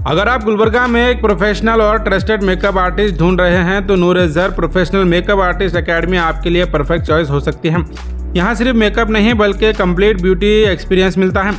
अगर आप गुलबर्गा में एक प्रोफेशनल और ट्रस्टेड मेकअप आर्टिस्ट ढूंढ रहे हैं तो नूर ज़र प्रोफेशनल मेकअप आर्टिस्ट एकेडमी आपके लिए परफेक्ट चॉइस हो सकती है। यहाँ सिर्फ मेकअप नहीं बल्कि कंप्लीट ब्यूटी एक्सपीरियंस मिलता है।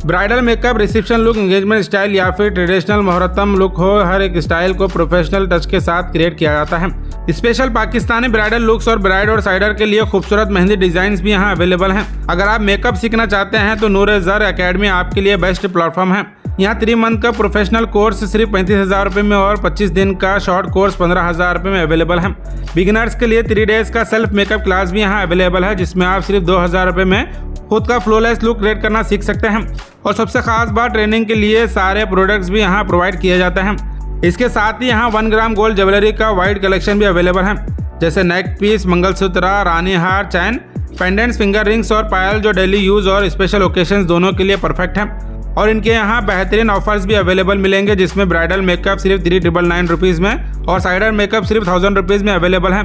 Bridal makeup, reception look, engagement style या फिर ट्रेडिशनल मुहूर्तम लुक हो, हर एक स्टाइल को प्रोफेशनल टच के साथ क्रिएट किया जाता है। स्पेशल पाकिस्तानी ब्राइडल लुक्स और ब्राइड और साइडर के लिए खूबसूरत मेहंदी डिजाइन भी यहाँ अवेलेबल हैं। अगर आप मेकअप सीखना चाहते हैं तो नूर ज़र एकेडमी आपके लिए बेस्ट प्लेटफॉर्म है। यहाँ 3 मंथ का प्रोफेशनल कोर्स सिर्फ 35,000 रुपये में और 25 दिन का शॉर्ट कोर्स 15,000 रुपये में अवेलेबल है। बिगिनर्स के लिए 3 डेज का सेल्फ मेकअप क्लास भी यहाँ अवेलेबल है, जिसमें आप सिर्फ 2,000 रुपये में खुद का फ्लॉलेस लुक क्रिएट करना सीख सकते हैं। और सबसे खास बात, ट्रेनिंग के लिए सारे प्रोडक्ट्स भी यहाँ प्रोवाइड किए जाते हैं। इसके साथ ही यहाँ 1 ग्राम गोल्ड ज्वेलरी का वाइड कलेक्शन भी अवेलेबल है, जैसे नेक पीस, मंगलसूत्र, रानी हार, चैन, पेंडेंट्स, फिंगर रिंग्स और पायल, जो डेली यूज और स्पेशल ओकेजन दोनों के लिए परफेक्ट है। और इनके यहाँ बेहतरीन ऑफर्स भी अवेलेबल मिलेंगे, जिसमें ब्राइडल मेकअप सिर्फ 399 रुपीज़ में और साइडर मेकअप सिर्फ 1000 रुपीज़ में अवेलेबल है।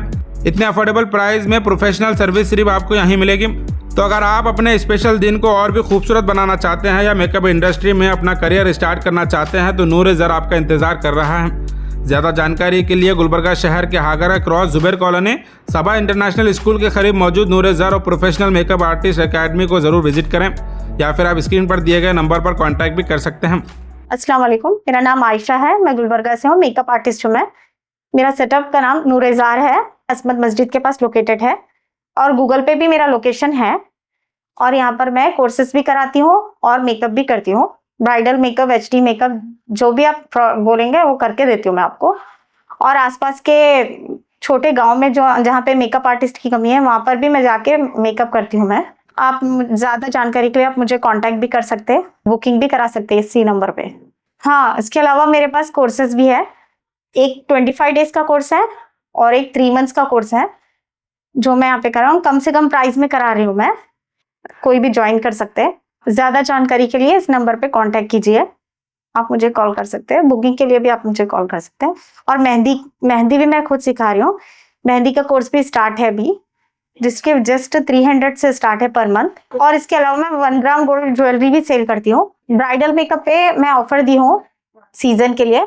इतने अफोर्डेबल प्राइस में प्रोफेशनल सर्विस सिर्फ आपको यहीं मिलेगी। तो अगर आप अपने स्पेशल दिन को और भी खूबसूरत बनाना चाहते हैं या मेकअप इंडस्ट्री में अपना करियर स्टार्ट करना चाहते हैं तो नूर ज़र आपका इंतज़ार कर रहा है। ज़्यादा जानकारी के लिए गुलबर्गा शहर के हागरा क्रॉस जुबैर कॉलोनी सबा इंटरनेशनल स्कूल के करीब मौजूद नूर ज़र और प्रोफेशनल मेकअप आर्टिस्ट एकेडमी को ज़रूर विजिट करें, या फिर आप स्क्रीन पर दिए गए नंबर पर कांटेक्ट भी कर सकते हैं। अस्सलाम वालेकुम, मेरा नाम आयशा है, मैं गुलबर्गा से हूँ, मेकअप आर्टिस्ट हूँ मैं। मेरा सेटअप का नाम नूर ज़र है, असमत मस्जिद के पास लोकेटेड है और गूगल पे भी मेरा लोकेशन है। और यहाँ पर मैं कोर्सेज भी कराती हूँ और मेकअप भी करती हूँ। ब्राइडल मेकअप, HD मेकअप, जो भी आप बोलेंगे वो करके देती हूँ मैं आपको। और आसपास के छोटे गांव में जहाँ पे मेकअप आर्टिस्ट की कमी है वहाँ पर भी मैं जाके मेकअप करती हूँ मैं। आप ज़्यादा जानकारी के लिए आप मुझे कांटेक्ट भी कर सकते हैं, बुकिंग भी करा सकते हैं इसी नंबर पे। हाँ, इसके अलावा मेरे पास कोर्सेज भी है। एक 25 डेज का कोर्स है और एक 3 मंथ्स का कोर्स है, जो मैं यहाँ पे कर रहा हूँ। कम से कम प्राइस में करा रही हूँ मैं, कोई भी ज्वाइन कर सकते हैं। ज़्यादा जानकारी के लिए इस नंबर पे कांटेक्ट कीजिए, आप मुझे कॉल कर सकते हैं। बुकिंग के लिए भी आप मुझे कॉल कर सकते हैं। और मेहंदी भी मैं खुद सिखा रही हूँ। मेहंदी का कोर्स भी स्टार्ट है अभी, जिसके जस्ट 300 से स्टार्ट है पर मंथ। और इसके अलावा मैं 1 ग्राम गोल्ड ज्वेलरी भी सेल करती हूँ। ब्राइडल मेकअप पे मैं ऑफर दी हूँ सीजन के लिए,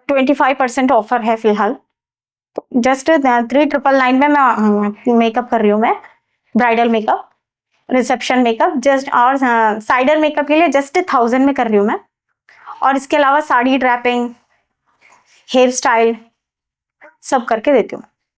25% ऑफर है फिलहाल। जस्ट 3999 में मैं मेकअप कर रही हूँ मैं, bridal makeup, reception makeup just, और साइडर मेकअप के लिए जस्ट 1000 में कर रही हूँ मैं। और इसके अलावा साड़ी ड्रैपिंग, हेयर स्टाइल सब करके देती हूँ।